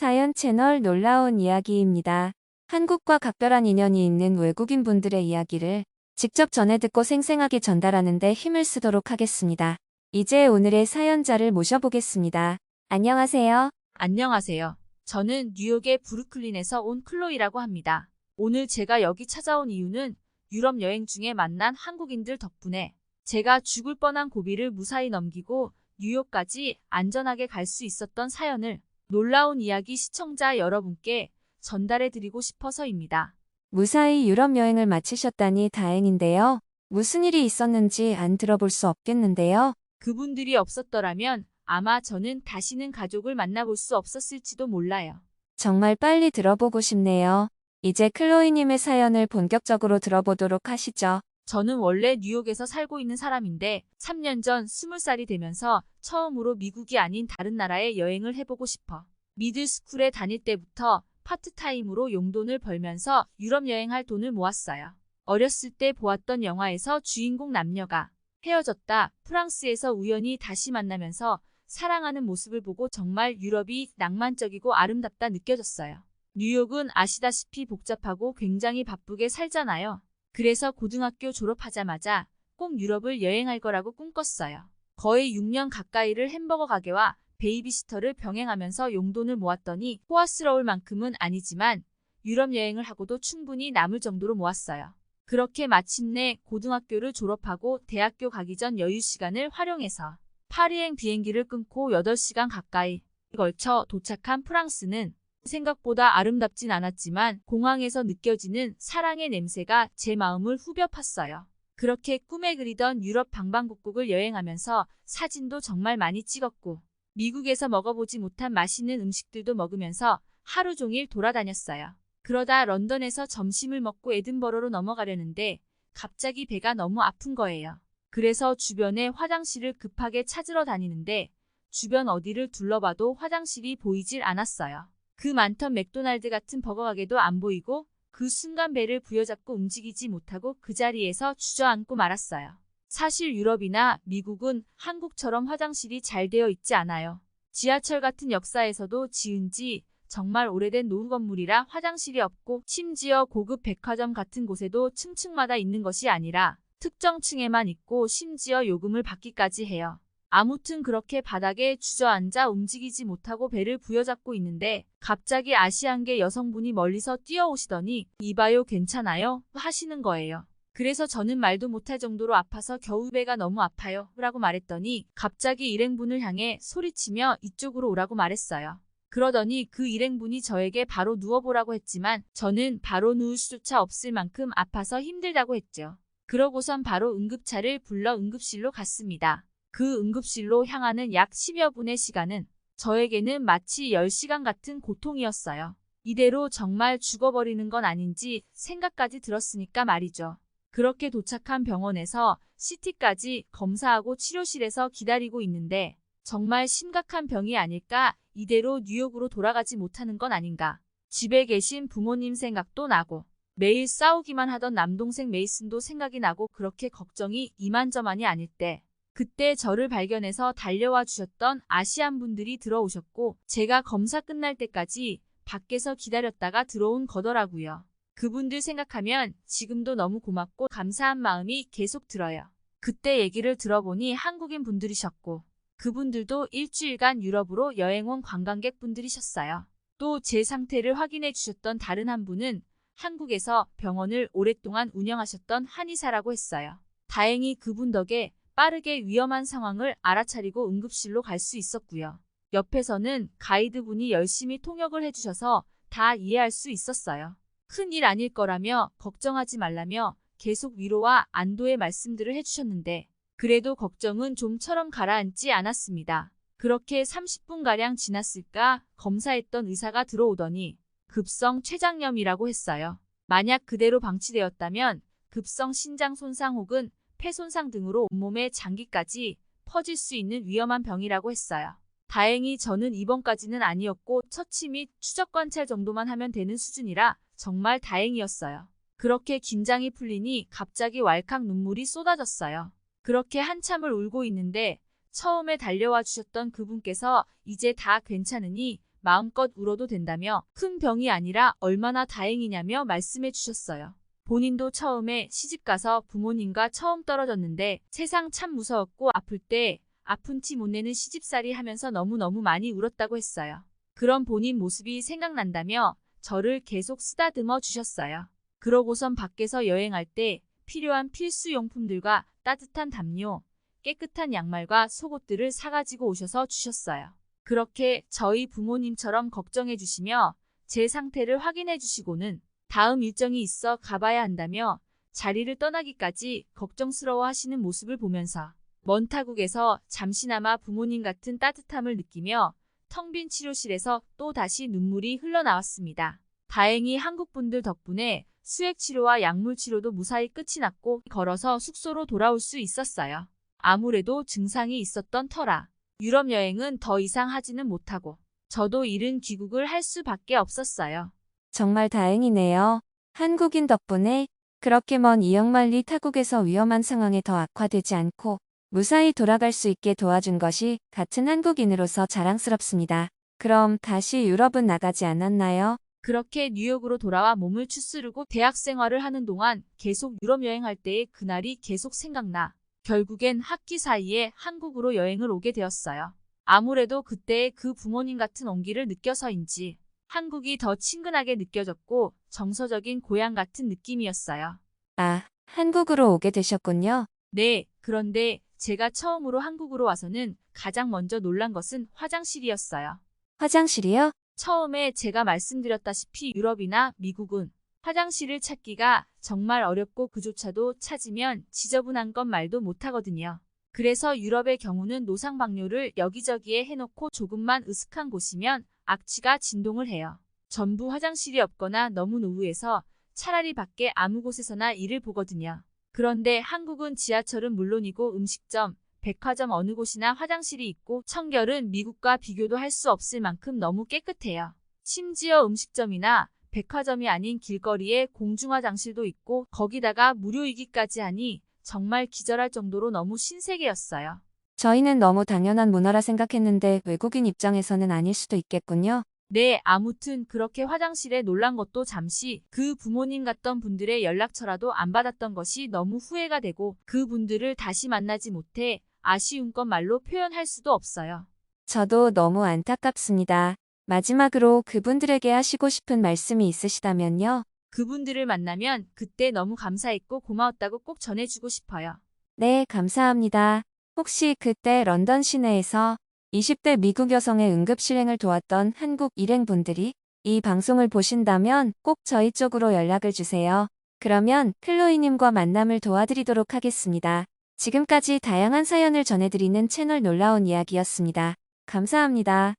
사연 채널 놀라운 이야기입니다. 한국과 각별한 인연이 있는 외국인 분들의 이야기를 직접 전해 듣고 생생하게 전달하는 데 힘을 쓰도록 하겠습니다. 이제 오늘의 사연자를 모셔보겠습니다. 안녕하세요. 안녕하세요. 저는 뉴욕의 브루클린에서 온 클로이라고 합니다. 오늘 제가 여기 찾아온 이유는 유럽 여행 중에 만난 한국인들 덕분에 제가 죽을 뻔한 고비를 무사히 넘기고 뉴욕까지 안전하게 갈 수 있었던 사연을 놀라운 이야기 시청자 여러분께 전달해드리고 싶어서입니다. 무사히 유럽 여행을 마치셨다니 다행인데요. 무슨 일이 있었는지 안 들어볼 수 없겠는데요. 그분들이 없었더라면 아마 저는 다시는 가족을 만나볼 수 없었을지도 몰라요. 정말 빨리 들어보고 싶네요. 이제 클로이님의 사연을 본격적으로 들어보도록 하시죠. 저는 원래 뉴욕에서 살고 있는 사람인데 3년 전 20살이 되면서 처음으로 미국이 아닌 다른 나라에 여행을 해보고 싶어 미들스쿨에 다닐 때부터 파트타임으로 용돈을 벌면서 유럽 여행할 돈을 모았어요. 어렸을 때 보았던 영화에서 주인공 남녀가 헤어졌다 프랑스에서 우연히 다시 만나면서 사랑하는 모습을 보고 정말 유럽이 낭만적이고 아름답다 느껴졌어요. 뉴욕은 아시다시피 복잡하고 굉장히 바쁘게 살잖아요. 그래서 고등학교 졸업하자마자 꼭 유럽을 여행할 거라고 꿈꿨어요. 거의 6년 가까이를 햄버거 가게와 베이비시터를 병행하면서 용돈을 모았더니 호화스러울 만큼은 아니지만 유럽 여행을 하고도 충분히 남을 정도로 모았어요. 그렇게 마침내 고등학교를 졸업하고 대학교 가기 전 여유 시간을 활용해서 파리행 비행기를 끊고 8시간 가까이 걸쳐 도착한 프랑스는 생각보다 아름답진 않았지만 공항에서 느껴지는 사랑의 냄새가 제 마음을 후벼 팠어요. 그렇게 꿈에 그리던 유럽 방방곡곡을 여행하면서 사진도 정말 많이 찍었고 미국에서 먹어보지 못한 맛있는 음식들도 먹으면서 하루 종일 돌아다녔어요. 그러다 런던에서 점심을 먹고 에든버러로 넘어가려는데 갑자기 배가 너무 아픈 거예요. 그래서 주변에 화장실을 급하게 찾으러 다니는데 주변 어디를 둘러봐도 화장실이 보이질 않았어요. 그 많던 맥도날드 같은 버거 가게도 안 보이고 그 순간 배를 부여잡고 움직이지 못하고 그 자리에서 주저앉고 말았어요. 사실 유럽이나 미국은 한국처럼 화장실이 잘 되어 있지 않아요. 지하철 같은 역사에서도 지은 지 정말 오래된 노후 건물이라 화장실이 없고 심지어 고급 백화점 같은 곳에도 층층마다 있는 것이 아니라 특정 층에만 있고 심지어 요금을 받기까지 해요. 아무튼 그렇게 바닥에 주저앉아 움직이지 못하고 배를 부여잡고 있는데 갑자기 아시안계 여성분이 멀리서 뛰어오시더니 이봐요 괜찮아요? 하시는 거예요. 그래서 저는 말도 못할 정도로 아파서 겨우 배가 너무 아파요 라고 말했더니 갑자기 일행분을 향해 소리치며 이쪽으로 오라고 말했어요. 그러더니 그 일행분이 저에게 바로 누워보라고 했지만 저는 바로 누울 수조차 없을 만큼 아파서 힘들다고 했죠. 그러고선 바로 응급차를 불러 응급실로 갔습니다. 그 응급실로 향하는 약 10여 분의 시간은 저에게는 마치 10시간 같은 고통이었어요. 이대로 정말 죽어버리는 건 아닌지 생각까지 들었으니까 말이죠. 그렇게 도착한 병원에서 CT까지 검사하고 치료실에서 기다리고 있는데 정말 심각한 병이 아닐까, 이대로 뉴욕으로 돌아가지 못하는 건 아닌가. 집에 계신 부모님 생각도 나고 매일 싸우기만 하던 남동생 메이슨도 생각이 나고 그렇게 걱정이 이만저만이 아닐 때 그때 저를 발견해서 달려와 주셨던 아시안 분들이 들어오셨고 제가 검사 끝날 때까지 밖에서 기다렸다가 들어온 거더라고요. 그분들 생각하면 지금도 너무 고맙고 감사한 마음이 계속 들어요. 그때 얘기를 들어보니 한국인 분들이셨고 그분들도 일주일간 유럽으로 여행 온 관광객 분들이셨어요. 또 제 상태를 확인해 주셨던 다른 한 분은 한국에서 병원을 오랫동안 운영하셨던 한의사라고 했어요. 다행히 그분 덕에 빠르게 위험한 상황을 알아차리고 응급실로 갈 수 있었고요. 옆에서는 가이드분이 열심히 통역을 해주셔서 다 이해할 수 있었어요. 큰일 아닐 거라며 걱정하지 말라며 계속 위로와 안도의 말씀들을 해주셨는데 그래도 걱정은 좀처럼 가라앉지 않았습니다. 그렇게 30분가량 지났을까 검사했던 의사가 들어오더니 급성 췌장염이라고 했어요. 만약 그대로 방치되었다면 급성 신장 손상 혹은 폐 손상 등으로 온몸의 장기까지 퍼질 수 있는 위험한 병이라고 했어요. 다행히 저는 입원까지는 아니었고 처치 및 추적 관찰 정도만 하면 되는 수준이라 정말 다행이었어요. 그렇게 긴장이 풀리니 갑자기 왈칵 눈물이 쏟아졌어요. 그렇게 한참을 울고 있는데 처음에 달려와 주셨던 그분께서 이제 다 괜찮으니 마음껏 울어도 된다며 큰 병이 아니라 얼마나 다행이냐며 말씀해 주셨어요. 본인도 처음에 시집가서 부모님과 처음 떨어졌는데 세상 참 무서웠고 아플 때 아픈 티 못 내는 시집살이 하면서 너무너무 많이 울었다고 했어요. 그런 본인 모습이 생각난다며 저를 계속 쓰다듬어 주셨어요. 그러고선 밖에서 여행할 때 필요한 필수 용품들과 따뜻한 담요, 깨끗한 양말과 속옷들을 사가지고 오셔서 주셨어요. 그렇게 저희 부모님처럼 걱정해 주시며 제 상태를 확인해 주시고는 다음 일정이 있어 가봐야 한다며 자리를 떠나기까지 걱정스러워 하시는 모습을 보면서 먼 타국에서 잠시나마 부모님 같은 따뜻함을 느끼며 텅 빈 치료실에서 또 다시 눈물이 흘러나왔습니다. 다행히 한국분들 덕분에 수액치료와 약물치료도 무사히 끝이 났고 걸어서 숙소로 돌아올 수 있었어요. 아무래도 증상이 있었던 터라 유럽 여행은 더 이상 하지는 못하고 저도 이른 귀국을 할 수밖에 없었어요. 정말 다행이네요. 한국인 덕분에 그렇게 먼 이역만리 타국에서 위험한 상황에 더 악화되지 않고 무사히 돌아갈 수 있게 도와준 것이 같은 한국인으로서 자랑스럽습니다. 그럼 다시 유럽은 나가지 않았나요? 그렇게 뉴욕으로 돌아와 몸을 추스르고 대학 생활을 하는 동안 계속 유럽 여행할 때의 그날이 계속 생각나 결국엔 학기 사이에 한국으로 여행을 오게 되었어요. 아무래도 그때의 그 부모님 같은 온기를 느껴서인지 한국이 더 친근하게 느껴졌고 정서적인 고향 같은 느낌이었어요. 아, 한국으로 오게 되셨군요. 네, 그런데 제가 처음으로 한국으로 와서는 가장 먼저 놀란 것은 화장실이었어요. 화장실이요? 처음에 제가 말씀드렸다시피 유럽이나 미국은 화장실을 찾기가 정말 어렵고 그조차도 찾으면 지저분한 건 말도 못하거든요. 그래서 유럽의 경우는 노상방뇨를 여기저기에 해놓고 조금만 으슥한 곳이면 악취가 진동을 해요. 전부 화장실이 없거나 너무 노후해서 차라리 밖에 아무 곳에서나 일을 보거든요. 그런데 한국은 지하철은 물론이고 음식점, 백화점 어느 곳이나 화장실이 있고 청결은 미국과 비교도 할 수 없을 만큼 너무 깨끗해요. 심지어 음식점이나 백화점이 아닌 길거리에 공중화장실도 있고 거기다가 무료이기까지 하니 정말 기절할 정도로 너무 신세계였어요. 저희는 너무 당연한 문화라 생각했는데 외국인 입장에서는 아닐 수도 있겠군요. 네, 아무튼 그렇게 화장실에 놀란 것도 잠시 그 부모님 같던 분들의 연락처라도 안 받았던 것이 너무 후회가 되고 그 분들을 다시 만나지 못해 아쉬운 건 말로 표현할 수도 없어요. 저도 너무 안타깝습니다. 마지막으로 그분들에게 하시고 싶은 말씀이 있으시다면요. 그분들을 만나면 그때 너무 감사했고 고마웠다고 꼭 전해주고 싶어요. 네, 감사합니다. 혹시 그때 런던 시내에서 20대 미국 여성의 응급실행을 도왔던 한국 일행분들이 이 방송을 보신다면 꼭 저희 쪽으로 연락을 주세요. 그러면 클로이님과 만남을 도와드리도록 하겠습니다. 지금까지 다양한 사연을 전해드리는 채널 놀라운 이야기였습니다. 감사합니다.